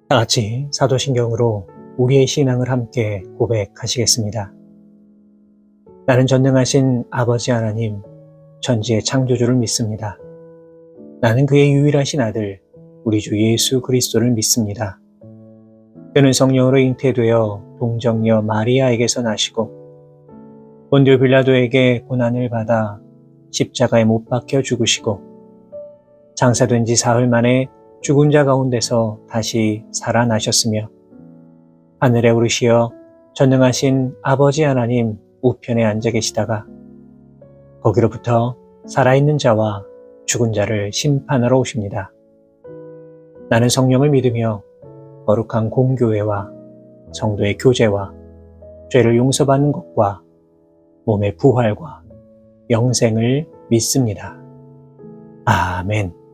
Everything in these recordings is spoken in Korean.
다 같이 사도신경으로 우리의 신앙을 함께 고백하시겠습니다. 나는 전능하신 아버지 하나님, 천지의 창조주를 믿습니다. 나는 그의 유일하신 아들, 우리 주 예수 그리스도를 믿습니다. 그는 성령으로 잉태되어 동정녀 마리아에게서 나시고 본디오 빌라도에게 고난을 받아 십자가에 못 박혀 죽으시고 장사된 지 사흘 만에 죽은 자 가운데서 다시 살아나셨으며 하늘에 오르시어 전능하신 아버지 하나님 우편에 앉아 계시다가 거기로부터 살아있는 자와 죽은 자를 심판하러 오십니다. 나는 성령을 믿으며 거룩한 공교회와 성도의 교제와 죄를 용서받는 것과 몸의 부활과 영생을 믿습니다. 아멘.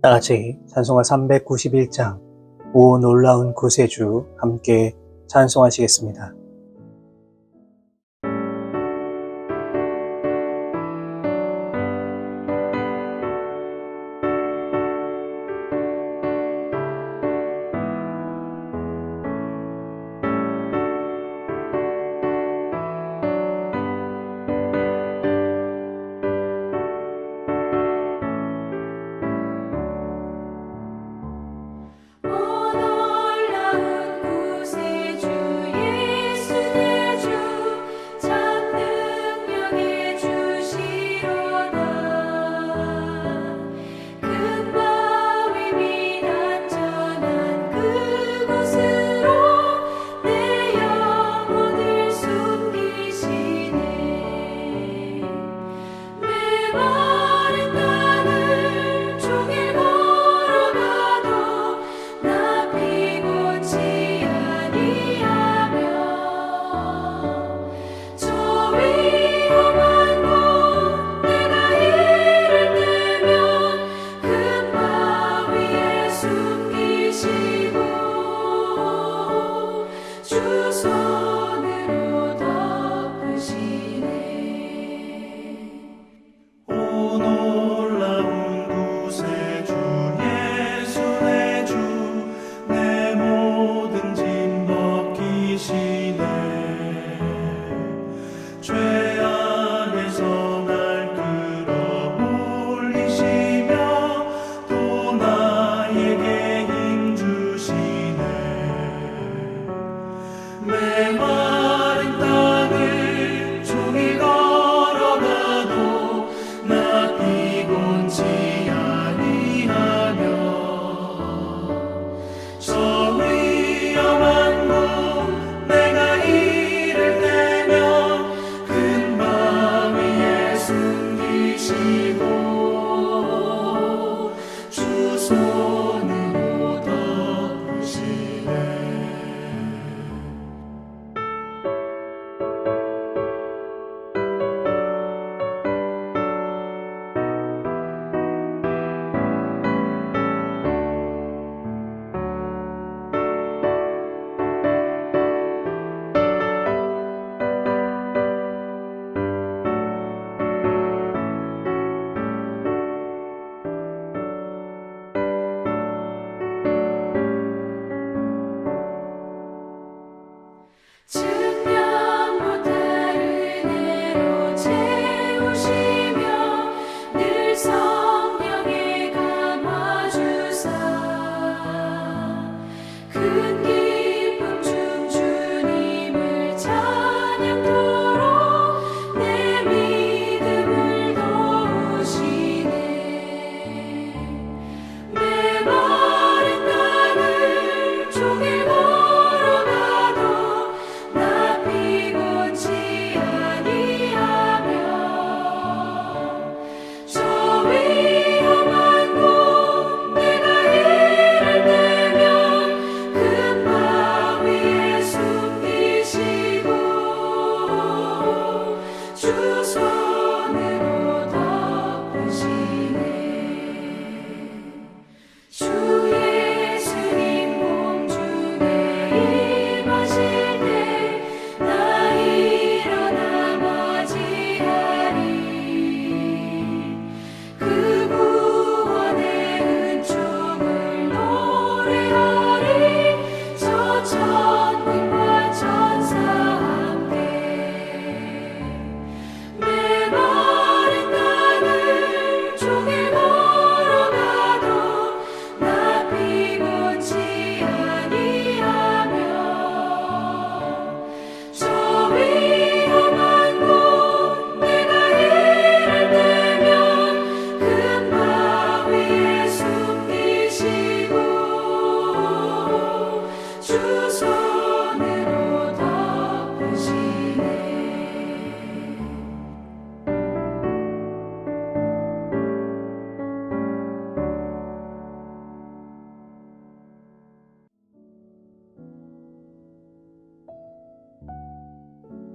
다같이 찬송가 391장 오 놀라운 구세주 함께 찬송하시겠습니다.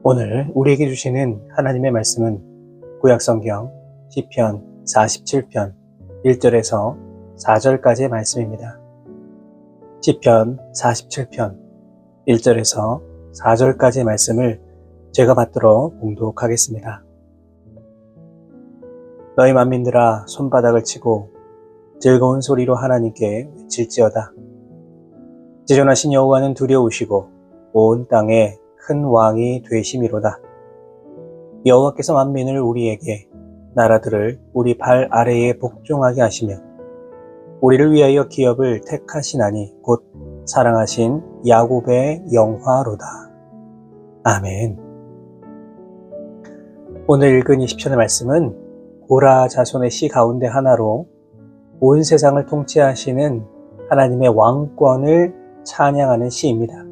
오늘 우리에게 주시는 하나님의 말씀은 구약성경 시편 47편 1절에서 4절까지의 말씀입니다. 시편 47편 1절에서 4절까지의 말씀을 제가 받들어 봉독하겠습니다. 너희 만민들아 손바닥을 치고 즐거운 소리로 하나님께 외칠지어다. 지존하신 여호와는 두려우시고 온 땅에 큰 왕이 되심이로다. 여호와께서 만민을 우리에게 나라들을 우리 발 아래에 복종하게 하시며 우리를 위하여 기업을 택하시나니 곧 사랑하신 야곱의 영화로다. 아멘. 오늘 읽은 이 시편의 말씀은 고라 자손의 시 가운데 하나로 온 세상을 통치하시는 하나님의 왕권을 찬양하는 시입니다.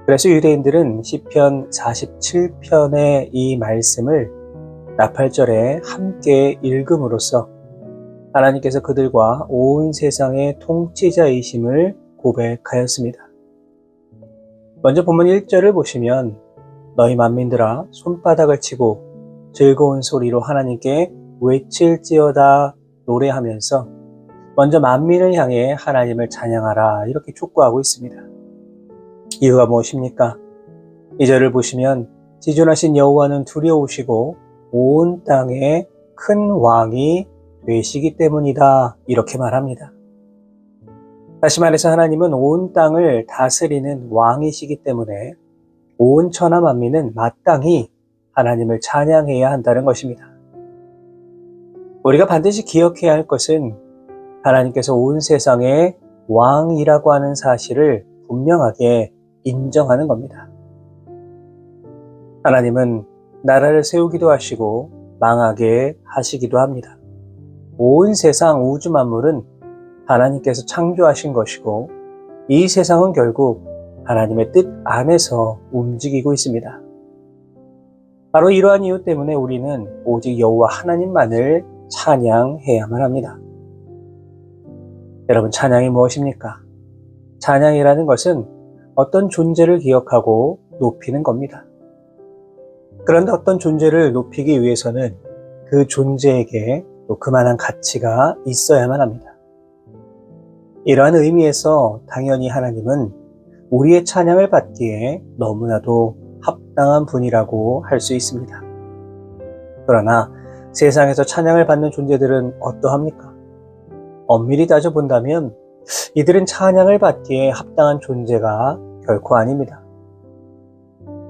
그래서 유대인들은 시편 47편의 이 말씀을 나팔절에 함께 읽음으로써 하나님께서 그들과 온 세상의 통치자이심을 고백하였습니다. 먼저 본문 1절을 보시면 너희 만민들아 손바닥을 치고 즐거운 소리로 하나님께 외칠지어다 노래하면서 먼저 만민을 향해 하나님을 찬양하라 이렇게 촉구하고 있습니다. 이유가 무엇입니까? 2절을 보시면 지존하신 여호와는 두려우시고 온 땅에 큰 왕이 되시기 때문이다 이렇게 말합니다. 다시 말해서 하나님은 온 땅을 다스리는 왕이시기 때문에 온 천하 만민은 마땅히 하나님을 찬양해야 한다는 것입니다. 우리가 반드시 기억해야 할 것은 하나님께서 온 세상의 왕이라고 하는 사실을 분명하게 인정하는 겁니다. 하나님은 나라를 세우기도 하시고 망하게 하시기도 합니다. 온 세상 우주 만물은 하나님께서 창조하신 것이고 이 세상은 결국 하나님의 뜻 안에서 움직이고 있습니다. 바로 이러한 이유 때문에 우리는 오직 여호와 하나님만을 찬양해야만 합니다. 여러분, 찬양이 무엇입니까? 찬양이라는 것은 어떤 존재를 기억하고 높이는 겁니다. 그런데 어떤 존재를 높이기 위해서는 그 존재에게 또 그만한 가치가 있어야만 합니다. 이러한 의미에서 당연히 하나님은 우리의 찬양을 받기에 너무나도 합당한 분이라고 할 수 있습니다. 그러나 세상에서 찬양을 받는 존재들은 어떠합니까? 엄밀히 따져본다면 이들은 찬양을 받기에 합당한 존재가 결코 아닙니다.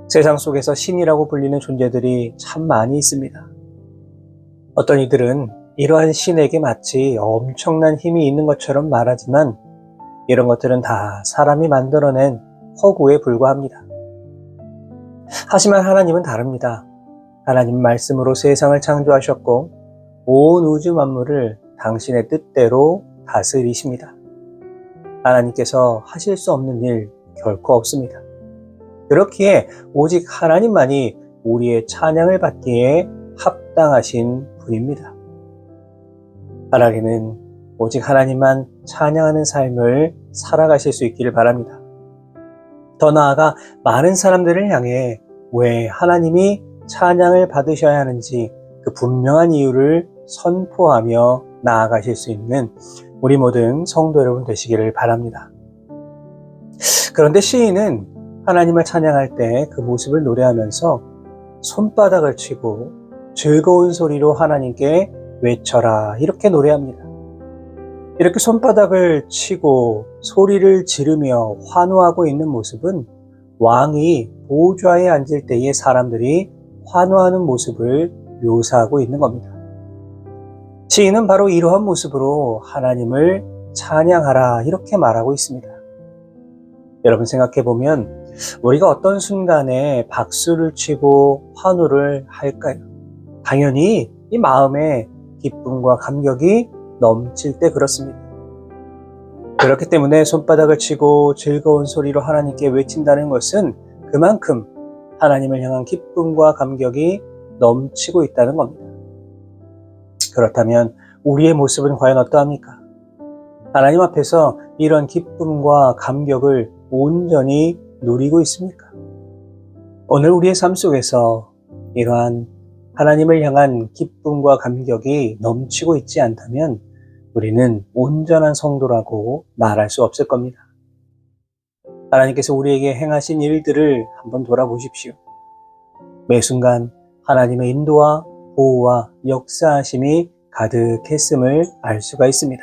세상 속에서 신이라고 불리는 존재들이 참 많이 있습니다. 어떤 이들은 이러한 신에게 마치 엄청난 힘이 있는 것처럼 말하지만 이런 것들은 다 사람이 만들어낸 허구에 불과합니다. 하지만 하나님은 다릅니다. 하나님은 말씀으로 세상을 창조하셨고 온 우주 만물을 당신의 뜻대로 다스리십니다. 하나님께서 하실 수 없는 일 결코 없습니다. 그렇기에 오직 하나님만이 우리의 찬양을 받기에 합당하신 분입니다. 바라기는 오직 하나님만 찬양하는 삶을 살아가실 수 있기를 바랍니다. 더 나아가 많은 사람들을 향해 왜 하나님이 찬양을 받으셔야 하는지 그 분명한 이유를 선포하며 나아가실 수 있는 우리 모든 성도 여러분 되시기를 바랍니다. 그런데 시인은 하나님을 찬양할 때 그 모습을 노래하면서 손바닥을 치고 즐거운 소리로 하나님께 외쳐라 이렇게 노래합니다. 이렇게 손바닥을 치고 소리를 지르며 환호하고 있는 모습은 왕이 보좌에 앉을 때의 사람들이 환호하는 모습을 묘사하고 있는 겁니다. 시인은 바로 이러한 모습으로 하나님을 찬양하라 이렇게 말하고 있습니다. 여러분 생각해보면 우리가 어떤 순간에 박수를 치고 환호를 할까요? 당연히 이 마음에 기쁨과 감격이 넘칠 때 그렇습니다. 그렇기 때문에 손바닥을 치고 즐거운 소리로 하나님께 외친다는 것은 그만큼 하나님을 향한 기쁨과 감격이 넘치고 있다는 겁니다. 그렇다면 우리의 모습은 과연 어떠합니까? 하나님 앞에서 이런 기쁨과 감격을 온전히 누리고 있습니까? 오늘 우리의 삶 속에서 이러한 하나님을 향한 기쁨과 감격이 넘치고 있지 않다면 우리는 온전한 성도라고 말할 수 없을 겁니다. 하나님께서 우리에게 행하신 일들을 한번 돌아보십시오. 매 순간 하나님의 인도와 보호와 역사하심이 가득했음을 알 수가 있습니다.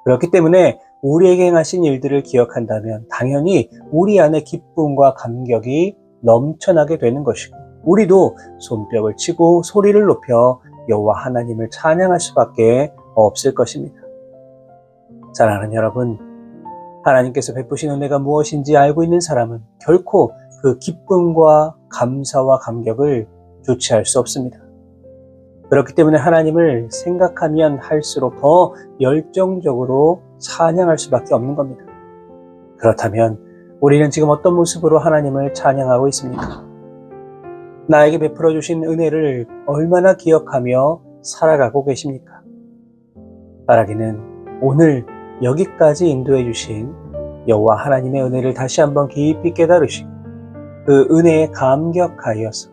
그렇기 때문에 우리에게 행하신 일들을 기억한다면 당연히 우리 안에 기쁨과 감격이 넘쳐나게 되는 것이고 우리도 손뼉을 치고 소리를 높여 여호와 하나님을 찬양할 수밖에 없을 것입니다. 사랑하는 여러분, 하나님께서 베푸신 은혜가 무엇인지 알고 있는 사람은 결코 그 기쁨과 감사와 감격을 주체할 수 없습니다. 그렇기 때문에 하나님을 생각하면 할수록 더 열정적으로 찬양할 수밖에 없는 겁니다. 그렇다면 우리는 지금 어떤 모습으로 하나님을 찬양하고 있습니까? 나에게 베풀어 주신 은혜를 얼마나 기억하며 살아가고 계십니까? 바라기는 오늘 여기까지 인도해 주신 여호와 하나님의 은혜를 다시 한번 깊이 깨달으시고 그 은혜에 감격하여서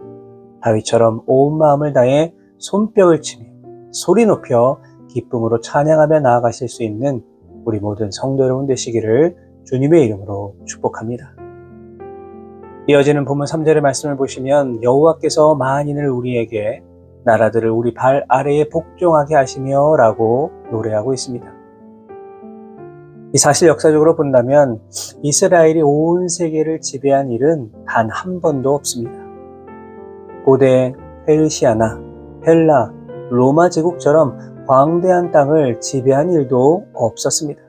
다윗처럼 온 마음을 다해 손뼉을 치며 소리 높여 기쁨으로 찬양하며 나아가실 수 있는 우리 모든 성도 여러분 되시기를 주님의 이름으로 축복합니다. 이어지는 본문 3절의 말씀을 보시면 여호와께서 만인을 우리에게 나라들을 우리 발 아래에 복종하게 하시며 라고 노래하고 있습니다. 이 사실 역사적으로 본다면 이스라엘이 온 세계를 지배한 일은 단 한 번도 없습니다. 고대 페르시아나 헬라, 로마 제국처럼 광대한 땅을 지배한 일도 없었습니다.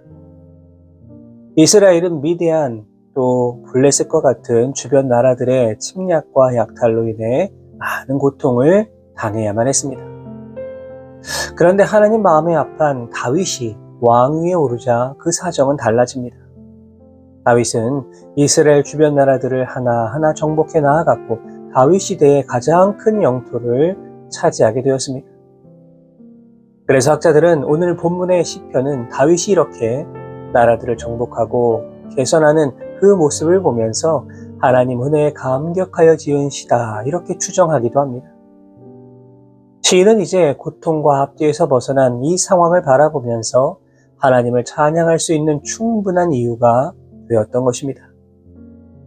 이스라엘은 미디안 또 블레셋과 같은 주변 나라들의 침략과 약탈로 인해 많은 고통을 당해야만 했습니다. 그런데 하나님 마음에 합한 다윗이 왕 위에 오르자 그 사정은 달라집니다. 다윗은 이스라엘 주변 나라들을 하나하나 정복해 나아갔고 다윗 시대의 가장 큰 영토를 차지하게 되었습니다. 그래서 학자들은 오늘 본문의 시편은 다윗이 이렇게 나라들을 정복하고 개선하는 그 모습을 보면서 하나님 은혜에 감격하여 지은 시다 이렇게 추정하기도 합니다. 시인은 이제 고통과 압제에서 벗어난 이 상황을 바라보면서 하나님을 찬양할 수 있는 충분한 이유가 되었던 것입니다.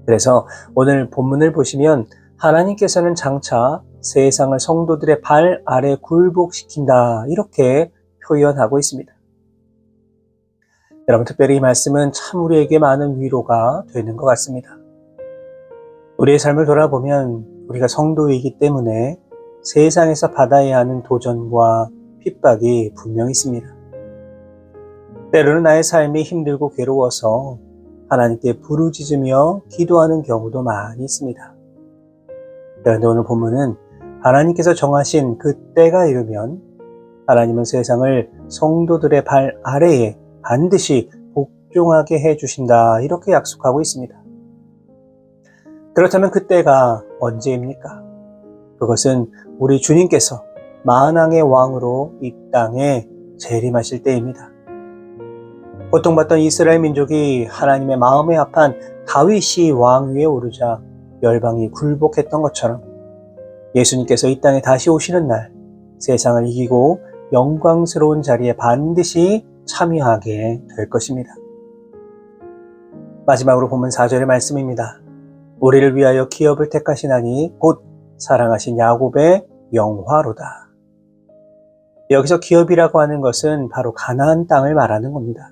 그래서 오늘 본문을 보시면 하나님께서는 장차 세상을 성도들의 발 아래 굴복시킨다 이렇게 표현하고 있습니다. 여러분, 특별히 이 말씀은 참 우리에게 많은 위로가 되는 것 같습니다. 우리의 삶을 돌아보면 우리가 성도이기 때문에 세상에서 받아야 하는 도전과 핍박이 분명히 있습니다. 때로는 나의 삶이 힘들고 괴로워서 하나님께 부르짖으며 기도하는 경우도 많이 있습니다. 그런데 오늘 본문은 하나님께서 정하신 그 때가 이르면 하나님은 세상을 성도들의 발 아래에 반드시 복종하게 해주신다 이렇게 약속하고 있습니다. 그렇다면 그 때가 언제입니까? 그것은 우리 주님께서 만왕의 왕으로 이 땅에 재림하실 때입니다. 고통받던 이스라엘 민족이 하나님의 마음에 합한 다윗이 왕 위에 오르자 열방이 굴복했던 것처럼 예수님께서 이 땅에 다시 오시는 날 세상을 이기고 영광스러운 자리에 반드시 참여하게 될 것입니다. 마지막으로 본문 4절의 말씀입니다. 우리를 위하여 기업을 택하시나니 곧 사랑하신 야곱의 영화로다. 여기서 기업이라고 하는 것은 바로 가나안 땅을 말하는 겁니다.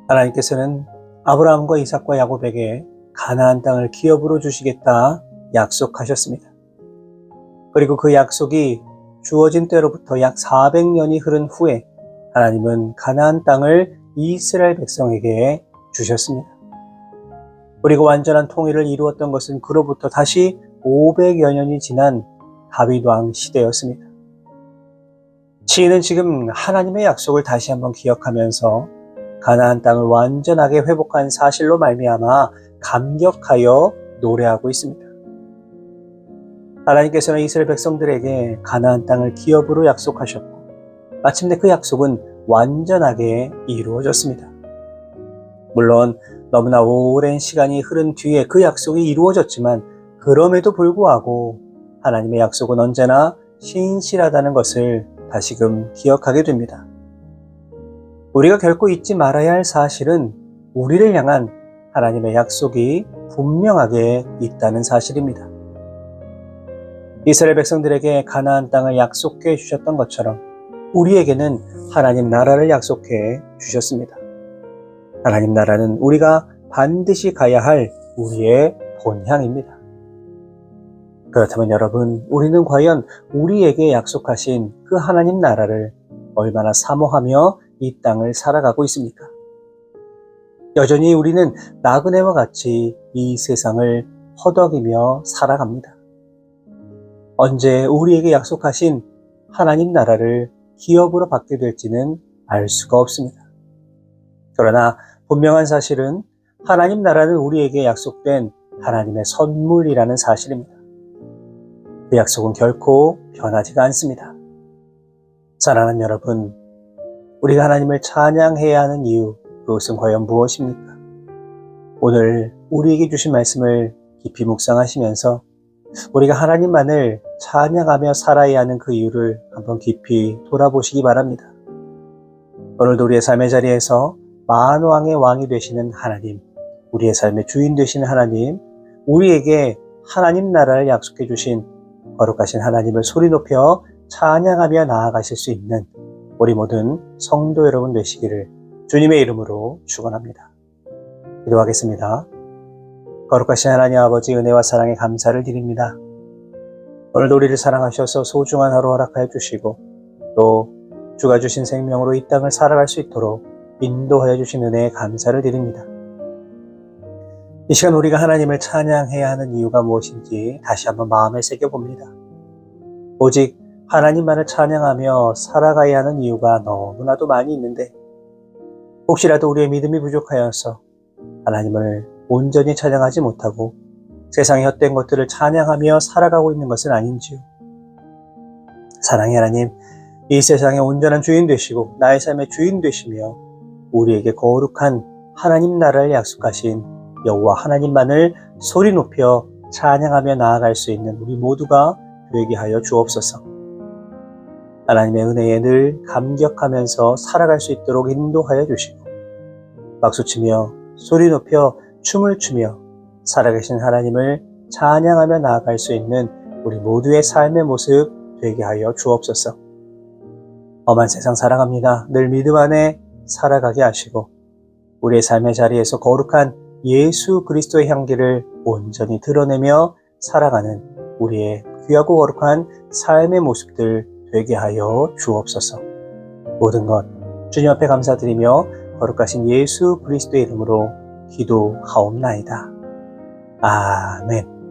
하나님께서는 아브라함과 이삭과 야곱에게 가나안 땅을 기업으로 주시겠다 약속하셨습니다. 그리고 그 약속이 주어진 때로부터 약 400년이 흐른 후에 하나님은 가나안 땅을 이스라엘 백성에게 주셨습니다. 그리고 완전한 통일을 이루었던 것은 그로부터 다시 500여 년이 지난 다윗 왕 시대였습니다. 시인은 지금 하나님의 약속을 다시 한번 기억하면서 가나안 땅을 완전하게 회복한 사실로 말미암아 감격하여 노래하고 있습니다. 하나님께서는 이스라엘 백성들에게 가나안 땅을 기업으로 약속하셨고 마침내 그 약속은 완전하게 이루어졌습니다. 물론 너무나 오랜 시간이 흐른 뒤에 그 약속이 이루어졌지만 그럼에도 불구하고 하나님의 약속은 언제나 신실하다는 것을 다시금 기억하게 됩니다. 우리가 결코 잊지 말아야 할 사실은 우리를 향한 하나님의 약속이 분명하게 있다는 사실입니다. 이스라엘 백성들에게 가나안 땅을 약속해 주셨던 것처럼 우리에게는 하나님 나라를 약속해 주셨습니다. 하나님 나라는 우리가 반드시 가야 할 우리의 본향입니다. 그렇다면 여러분, 우리는 과연 우리에게 약속하신 그 하나님 나라를 얼마나 사모하며 이 땅을 살아가고 있습니까? 여전히 우리는 나그네와 같이 이 세상을 허덕이며 살아갑니다. 언제 우리에게 약속하신 하나님 나라를 기업으로 받게 될지는 알 수가 없습니다. 그러나 분명한 사실은 하나님 나라는 우리에게 약속된 하나님의 선물이라는 사실입니다. 그 약속은 결코 변하지가 않습니다. 사랑하는 여러분, 우리가 하나님을 찬양해야 하는 이유, 그것은 과연 무엇입니까? 오늘 우리에게 주신 말씀을 깊이 묵상하시면서 우리가 하나님만을 찬양하며 살아야 하는 그 이유를 한번 깊이 돌아보시기 바랍니다. 오늘도 우리의 삶의 자리에서 만왕의 왕이 되시는 하나님, 우리의 삶의 주인 되시는 하나님, 우리에게 하나님 나라를 약속해 주신 거룩하신 하나님을 소리 높여 찬양하며 나아가실 수 있는 우리 모든 성도 여러분 되시기를 주님의 이름으로 축원합니다. 기도하겠습니다. 거룩하신 하나님 아버지, 은혜와 사랑에 감사를 드립니다. 오늘도 우리를 사랑하셔서 소중한 하루 허락하여 주시고 또 주가 주신 생명으로 이 땅을 살아갈 수 있도록 인도하여 주신 은혜에 감사를 드립니다. 이 시간 우리가 하나님을 찬양해야 하는 이유가 무엇인지 다시 한번 마음에 새겨봅니다. 오직 하나님만을 찬양하며 살아가야 하는 이유가 너무나도 많이 있는데 혹시라도 우리의 믿음이 부족하여서 하나님을 온전히 찬양하지 못하고 세상의 헛된 것들을 찬양하며 살아가고 있는 것은 아닌지요. 사랑의 하나님, 이 세상의 온전한 주인 되시고 나의 삶의 주인 되시며 우리에게 거룩한 하나님 나라를 약속하신 여호와 하나님만을 소리 높여 찬양하며 나아갈 수 있는 우리 모두가 되게 하여 주옵소서. 하나님의 은혜에 늘 감격하면서 살아갈 수 있도록 인도하여 주시고 박수치며 소리 높여 춤을 추며 살아계신 하나님을 찬양하며 나아갈 수 있는 우리 모두의 삶의 모습 되게 하여 주옵소서. 험한 세상 살아갑니다. 늘 믿음 안에 살아가게 하시고 우리의 삶의 자리에서 거룩한 예수 그리스도의 향기를 온전히 드러내며 살아가는 우리의 귀하고 거룩한 삶의 모습들 되게 하여 주옵소서. 모든 것 주님 앞에 감사드리며 거룩하신 예수 그리스도의 이름으로 기도하옵나이다. 아멘.